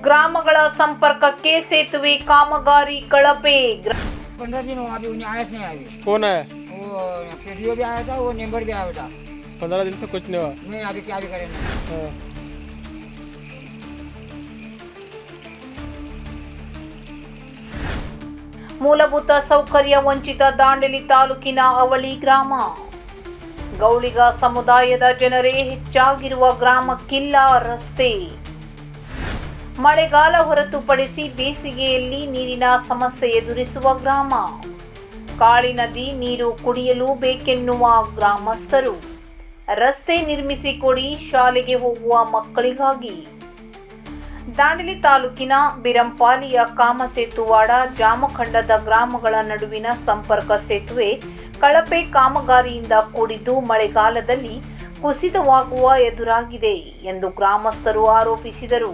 ಗ್ರಾಮಗಳ ಸಂपर्ಕಕ್ಕೆ ಸೇತುವೆ कामगारी कळपे। 15 दिन हुआ, अभी उन्हें आया नहीं अभी। कौन है? वो पीडीओ भी आया था, वो मेंबर भी आया था। 15 दिन से कुछ नहीं हुआ। नहीं, अभी क्या भी करेंगे। हाँ। ಮೂಲಭೂತ ಸೌಕರ್ಯ ವಂಚಿತ ದಾಂಡೇಲಿ ತಾಲೂಕಿನ ಅವಳಿ ಗ್ರಾಮ ಗೌಳಿಗ ಸಮುದಾಯದ ಜನರೇ ಹೆಚ್ಚಾಗಿರುವ ಗ್ರಾಮಕ್ಕಿಲ್ಲ ರಸ್ತೆ। ಮಳೆಗಾಲ ಹೊರತುಪಡಿಸಿ ಬೇಸಿಗೆಯಲ್ಲಿ ನೀರಿನ ಸಮಸ್ಯೆ ಎದುರಿಸುವ ಗ್ರಾಮ। ಕಾಳಿ ನದಿ ನೀರು ಕುಡಿಯಲು ಬೇಕೆನ್ನುವ ಗ್ರಾಮಸ್ಥರು ರಸ್ತೆ ನಿರ್ಮಿಸಿಕೊಡಿ ಶಾಲೆಗೆ ಹೋಗುವ ಮಕ್ಕಳಿಗಾಗಿ। ದಾಂಡೇಲಿ ತಾಲೂಕಿನ ಬಿರಂಪಾಲಿಯ ಕಾಮಸೇತುವಾಡ ಜಾಮಖಂಡದ ಗ್ರಾಮಗಳ ನಡುವಿನ ಸಂಪರ್ಕ ಸೇತುವೆ ಕಳಪೆ ಕಾಮಗಾರಿಯಿಂದ ಕೂಡಿದ್ದು ಮಳೆಗಾಲದಲ್ಲಿ ಕುಸಿತವಾಗುವ ಎದುರಾಗಿದೆ ಎಂದು ಗ್ರಾಮಸ್ಥರು ಆರೋಪಿಸಿದರು।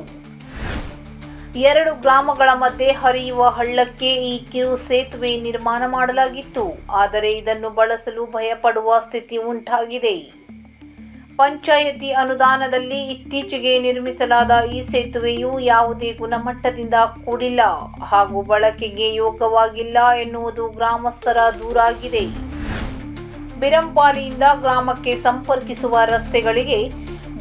2 ಗ್ರಾಮಗಳ ಮಧ್ಯೆ ಹರಿಯುವ ಹಳ್ಳಕ್ಕೆ ಈ ಕಿರು ಸೇತುವೆ ನಿರ್ಮಾಣ ಮಾಡಲಾಗಿತ್ತು, ಆದರೆ ಇದನ್ನು ಬಳಸಲು ಭಯಪಡುವ ಸ್ಥಿತಿ ಉಂಟಾಗಿದೆ। ಪಂಚಾಯತಿ ಅನುದಾನದಲ್ಲಿ ಇತ್ತೀಚೆಗೆ ನಿರ್ಮಿಸಲಾದ ಈ ಸೇತುವೆಯು ಯಾವುದೇ ಗುಣಮಟ್ಟದಿಂದ ಕೂಡಿಲ್ಲ ಹಾಗೂ ಬಳಕೆಗೆ ಯೋಗ್ಯವಾಗಿಲ್ಲ ಎನ್ನುವುದು ಗ್ರಾಮಸ್ಥರ ದೂರಾಗಿದೆ। ಬಿರಂಪಾಲಿಯಿಂದ ಗ್ರಾಮಕ್ಕೆ ಸಂಪರ್ಕಿಸುವ ರಸ್ತೆಗಳಿಗೆ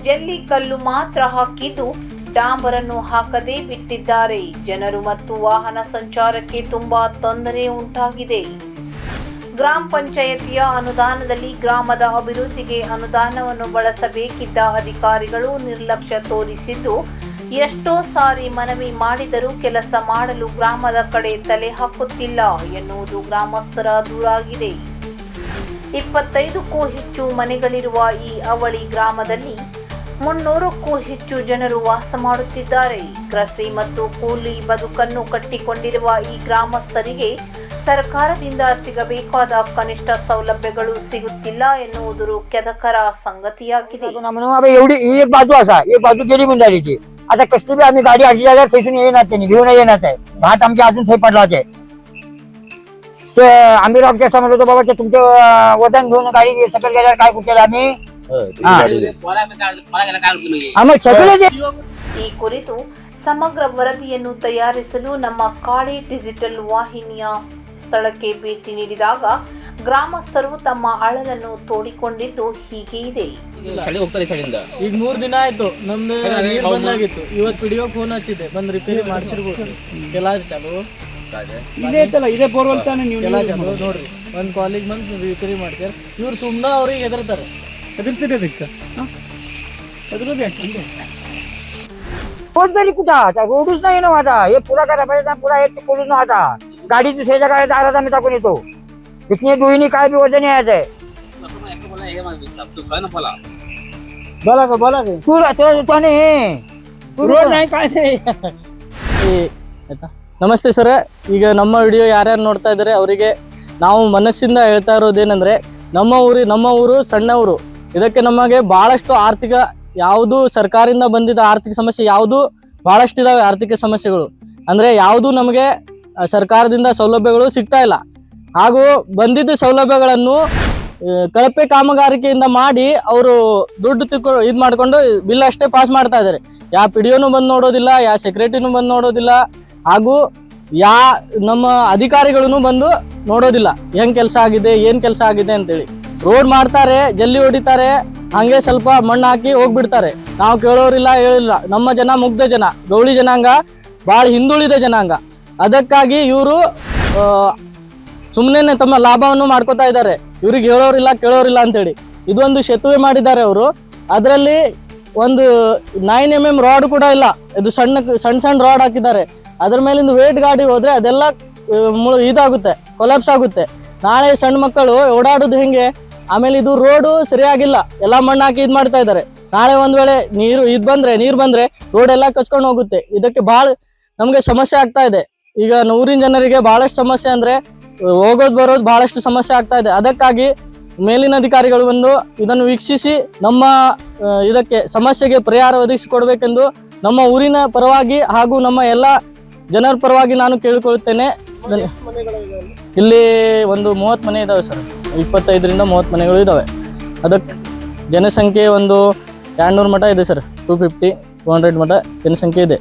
ಜಲ್ಲಿ ಕಲ್ಲು ಮಾತ್ರ ಹಾಕಿದ್ದು ಡಾಂಬರನ್ನು ಹಾಕದೆ ಬಿಟ್ಟಿದ್ದಾರೆ। ಜನರು ಮತ್ತು ವಾಹನ ಸಂಚಾರಕ್ಕೆ ತುಂಬಾ ತೊಂದರೆ ಉಂಟಾಗಿದೆ। ಗ್ರಾಮ ಪಂಚಾಯತಿಯ ಅನುದಾನದಲ್ಲಿ ಗ್ರಾಮದ ಅಭಿವೃದ್ಧಿಗೆ ಅನುದಾನವನ್ನು ಬಳಸಬೇಕಿದ್ದ ಅಧಿಕಾರಿಗಳು ನಿರ್ಲಕ್ಷ್ಯ ತೋರಿಸಿದ್ದು, ಎಷ್ಟೋ ಸಾರಿ ಮನವಿ ಮಾಡಿದರೂ ಕೆಲಸ ಮಾಡಲು ಗ್ರಾಮದ ಕಡೆ ತಲೆ ಹಾಕುತ್ತಿಲ್ಲ ಎನ್ನುವುದು ಗ್ರಾಮಸ್ಥರ ದೂರಾಗಿದೆ। 25ಕ್ಕೂ ಹೆಚ್ಚು ಮನೆಗಳಿರುವ ಈ ಅವಳಿ ಗ್ರಾಮದಲ್ಲಿ 300ಕ್ಕೂ ಹೆಚ್ಚು ಜನರು ವಾಸ ಮಾಡುತ್ತಿದ್ದಾರೆ। ಕೃಷಿ ಮತ್ತು ಕೂಲಿ ಬದುಕನ್ನು ಕಟ್ಟಿಕೊಂಡಿರುವ ಈ ಗ್ರಾಮಸ್ಥರಿಗೆ ಸರ್ಕಾರದಿಂದ ಸಿಗಬೇಕಾದ ಕನಿಷ್ಠ ಸೌಲಭ್ಯಗಳು ಸಿಗುತ್ತಿಲ್ಲ ಎನ್ನುವುದು ಕೆದಕರ संगतीयाಗಿದೆ। एक बाजू गेली गुंजारीची, आता कसली बी आम्ही गाडी अशी जागा फेसून येणार नाही, घेऊन येणार आहे। भात आमच्या अजून थै पडला ते आम्ही रॉकेट समजलो बाबा ते तुमचं वजन घेऊन गाडी सकल गेल्यावर काय कुठे आम्ही ಈ ಕುರಿತು ಸಮಗ್ರ ವರದಿಯನ್ನು ತಯಾರಿಸಲು ನಮ್ಮ ಕಾಳಿ ಡಿಜಿಟಲ್ ವಾಹಿನಿಯ ಸ್ಥಳಕ್ಕೆ ಭೇಟಿ ನೀಡಿದಾಗ ಗ್ರಾಮಸ್ಥರು ತಮ್ಮ ಅಳಲನ್ನು ತೋಡಿಕೊಂಡಿದ್ದು ಹೀಗೆ ಇದೆ। ಈಗ 3 ದಿನ ಆಯ್ತು, ನಮ್ದು ನೀರು ಬಂದಾಗಿತ್ತು। ಇವತ್ತು ವಿಡಿಯೋ ಫೋನ್ ಹಚ್ಚಿದೆ, ಬಂದು ರಿಪೇರಿ ಮಾಡಿಸಿರ್ಬೋದು। ಎಲ್ಲ ಚಾಲು ಇದೇ ಬೋರ್ವೆಲ್ ತಾನೆ ನೀವು ಎಲ್ಲ ಚಾಲು ನೋಡ್ರಿ, ಒಂದು ಕಾಲೇಜ್ ಬಂದು ರಿಪೇರಿ ಮಾಡ್ತಾರೆ। ಇವ್ರು ಸುಮ್ಮನೆ ಅವ್ರಿಗೆ ಹೆದರ್ತಾರೆ। ಹೆದರ್ತೀರಿ ಅದಕ್ಕೆ? पोट तरी कुठं आता रोडच नाही ना आता, हे पुरा करा पाहिजे ना, पुरा एक करून आता गाडी दुसऱ्याच्या गाड्या दारात आम्ही टाकून येतो। इतनी डोईनी काय बी वजन यायचंय। बोला तू ರೋಡ್ ನಾಯಿ ಕಾಯ್ದೆ ಆಯ್ತಾ? ನಮಸ್ತೆ ಸರ್, ಈಗ ನಮ್ಮ ವಿಡಿಯೋ ಯಾರ್ಯಾರು ನೋಡ್ತಾ ಇದ್ದಾರೆ ಅವರಿಗೆ ನಾವು ಮನಸ್ಸಿಂದ ಹೇಳ್ತಾ ಇರೋದೇನೆಂದರೆ, ನಮ್ಮ ಊರು ಸಣ್ಣ ಊರು, ಇದಕ್ಕೆ ನಮಗೆ ಭಾಳಷ್ಟು ಆರ್ಥಿಕ ಯಾವುದು ಸರ್ಕಾರದಿಂದ ಬಂದಿದ್ದ ಆರ್ಥಿಕ ಸಮಸ್ಯೆ ಯಾವುದು ಭಾಳಷ್ಟು ಇದಾವೆ। ಆರ್ಥಿಕ ಸಮಸ್ಯೆಗಳು ಅಂದರೆ ಯಾವುದು ನಮಗೆ ಸರ್ಕಾರದಿಂದ ಸೌಲಭ್ಯಗಳು ಸಿಗ್ತಾ ಇಲ್ಲ, ಹಾಗೂ ಬಂದಿದ್ದ ಸೌಲಭ್ಯಗಳನ್ನು ಕಳಪೆ ಕಾಮಗಾರಿಕೆಯಿಂದ ಮಾಡಿ ಅವರು ದುಡ್ಡು ಇದು ಮಾಡಿಕೊಂಡು ಬಿಲ್ ಅಷ್ಟೇ ಪಾಸ್ ಮಾಡ್ತಾ ಇದ್ದಾರೆ। ಯಾವ ಪಿ ಡಿ ಒನೂ ಬಂದು ನೋಡೋದಿಲ್ಲ, ಯಾವ ಸೆಕ್ರೆಟರಿನೂ ಬಂದು ನೋಡೋದಿಲ್ಲ, ಹಾಗೂ ನಮ್ಮ ಅಧಿಕಾರಿಗಳೂ ಬಂದು ನೋಡೋದಿಲ್ಲ ಹೆಂಗೆ ಕೆಲಸ ಆಗಿದೆ, ಏನು ಕೆಲಸ ಆಗಿದೆ ಅಂತೇಳಿ। ರೋಡ್ ಮಾಡ್ತಾರೆ, ಜಲ್ಲಿ ಹೊಡಿತಾರೆ, ಹಂಗೆ ಸ್ವಲ್ಪ ಮಣ್ಣು ಹಾಕಿ ಹೋಗ್ಬಿಡ್ತಾರೆ। ನಾವು ಕೇಳೋರಿಲ್ಲ, ಹೇಳಿಲ್ಲ। ನಮ್ಮ ಜನ ಮುಗ್ಧ ಜನ, ಗೌಳಿ ಜನಾಂಗ ಭಾಳ ಹಿಂದುಳಿದ ಜನಾಂಗ, ಅದಕ್ಕಾಗಿ ಇವರು ಸುಮ್ಮನೆ ತಮ್ಮ ಲಾಭವನ್ನು ಮಾಡ್ಕೋತಾ ಇದ್ದಾರೆ। ಇವ್ರಿಗೆ ಹೇಳೋರಿಲ್ಲ, ಕೇಳೋರಿಲ್ಲ ಅಂತೇಳಿ ಇದೊಂದು ಸೇತುವೆ ಮಾಡಿದ್ದಾರೆ ಅವರು। ಅದರಲ್ಲಿ ಒಂದು 9 mm ರಾಡ್ ಕೂಡ ಇಲ್ಲ, ಇದು ಸಣ್ಣ ರಾಡ್ ಹಾಕಿದ್ದಾರೆ। ಅದ್ರ ಮೇಲಿಂದ ವೇಟ್ ಗಾಡಿ ಹೋದ್ರೆ ಅದೆಲ್ಲ ಇದಾಗುತ್ತೆ, ಕೊಲಾಪ್ಸ್ ಆಗುತ್ತೆ। ನಾಳೆ ಸಣ್ಣ ಮಕ್ಕಳು ಓಡಾಡೋದು ಹೆಂಗೆ? ಆಮೇಲೆ ಇದು ರೋಡು ಸರಿಯಾಗಿಲ್ಲ, ಎಲ್ಲ ಮಣ್ಣು ಹಾಕಿ ಇದು ಮಾಡ್ತಾ ಇದ್ದಾರೆ। ನಾಳೆ ಒಂದ್ ವೇಳೆ ನೀರು ಬಂದ್ರೆ ರೋಡ್ ಎಲ್ಲ ಕಚ್ಕೊಂಡು ಹೋಗುತ್ತೆ। ಇದಕ್ಕೆ ಭಾಳ ನಮ್ಗೆ ಸಮಸ್ಯೆ ಆಗ್ತಾ ಇದೆ। ಈಗ ಊರಿನ ಜನರಿಗೆ ಬಹಳಷ್ಟು ಸಮಸ್ಯೆ ಅಂದ್ರೆ ಹೋಗೋದು ಬರೋದು ಬಹಳಷ್ಟು ಸಮಸ್ಯೆ ಆಗ್ತಾ ಇದೆ। ಅದಕ್ಕಾಗಿ ಮೇಲಿನ ಅಧಿಕಾರಿಗಳು ಬಂದು ಇದನ್ನು ವೀಕ್ಷಿಸಿ ನಮ್ಮ ಇದಕ್ಕೆ ಸಮಸ್ಯೆಗೆ ಪರಿಹಾರ ಒದಗಿಸಿಕೊಡ್ಬೇಕೆಂದು ನಮ್ಮ ಊರಿನ ಪರವಾಗಿ ಹಾಗೂ ನಮ್ಮ ಎಲ್ಲ ಜನರ ಪರವಾಗಿ ನಾನು ಕೇಳಿಕೊಳ್ಳುತ್ತೇನೆ। ಇಲ್ಲಿ ಒಂದು 30 ಮನೆ ಇದಾವೆ ಸರ್, 25ರಿಂದ 30 ಮನೆಗಳು ಇದಾವೆ। ಅದಕ್ಕೆ ಜನಸಂಖ್ಯೆ ಒಂದು 200 ಮಠ ಇದೆ ಸರ್, 250-200 ಮಠ ಜನಸಂಖ್ಯೆ ಇದೆ।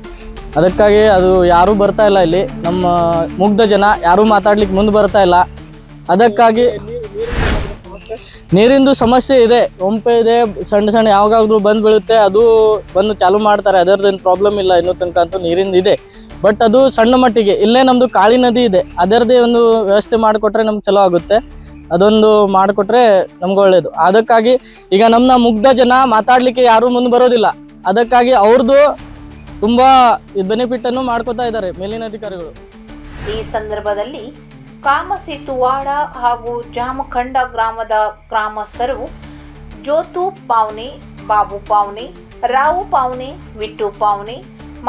ಅದಕ್ಕಾಗಿ ಅದು ಯಾರೂ ಬರ್ತಾ ಇಲ್ಲ ಇಲ್ಲಿ, ನಮ್ಮ ಮುಗ್ಧ ಜನ ಯಾರೂ ಮಾತಾಡ್ಲಿಕ್ಕೆ ಮುಂದೆ ಬರ್ತಾ ಇಲ್ಲ. ಅದಕ್ಕಾಗಿ ನೀರಿಂದು ಸಮಸ್ಯೆ ಇದೆ, ಒಂಪೆ ಇದೆ, ಸಣ್ಣ ಸಣ್ಣ ಯಾವಾಗಾದ್ರೂ ಬಂದು ಬೀಳುತ್ತೆ, ಅದು ಬಂದು ಚಾಲು ಮಾಡ್ತಾರೆ. ಅದರದ್ದೇನು ಪ್ರಾಬ್ಲಮ್ ಇಲ್ಲ, ಇನ್ನೂ ತನಕ ಅಂತೂ ನೀರಿಂದ ಇದೆ. ಬಟ್ ಅದು ಸಣ್ಣ ಮಟ್ಟಿಗೆ. ಇಲ್ಲೇ ನಮ್ಮದು ಕಾಳಿ ನದಿ ಇದೆ, ಅದರದ್ದೇ ಒಂದು ವ್ಯವಸ್ಥೆ ಮಾಡಿಕೊಟ್ರೆ ನಮ್ಗೆ ಚಲೋ ಆಗುತ್ತೆ. ಅದೊಂದು ಮಾಡಿಕೊಟ್ರೆ ನಮ್ಗೆ ಒಳ್ಳೇದು. ಅದಕ್ಕಾಗಿ ಈಗ ನಮ್ಮ ಮುಗ್ಧ ಜನ ಮಾತಾಡಲಿಕ್ಕೆ ಯಾರೂ ಮುಂದೆ ಬರೋದಿಲ್ಲ. ಅದಕ್ಕಾಗಿ ಅವ್ರದ್ದು ತುಂಬ ಬೆನಿಫಿಟನ್ನು ಮಾಡ್ಕೋತಾ ಇದ್ದಾರೆ ಮೇಲಿನ ಅಧಿಕಾರಿಗಳು. ಈ ಸಂದರ್ಭದಲ್ಲಿ ಕಾಮಸೇತುವಾಡ ಹಾಗೂ ಜಾಮಖಂಡ ಗ್ರಾಮದ ಗ್ರಾಮಸ್ಥರು ಜ್ಯೋತು ಪಾವ್ನೆ, ಬಾಬು ಪಾವ್ನೆ, ರಾವು ಪಾವ್ನೆ, ವಿಟ್ಟು ಪಾವ್ನೆ,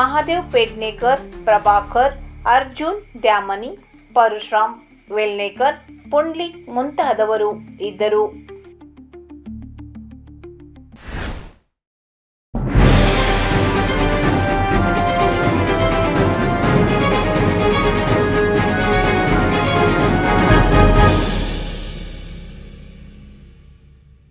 ಮಹಾದೇವ್ ಪೇಡ್ನೇಕರ್, ಪ್ರಭಾಕರ್, ಅರ್ಜುನ್ ದ್ಯಾಮನಿ, ಪರಶುರಾಮ್ ವೆಲ್ನೇಕರ್, ಪುಂಡ್ಲಿಕ್ ಮುಂತಾದವರು ಇದ್ದರು.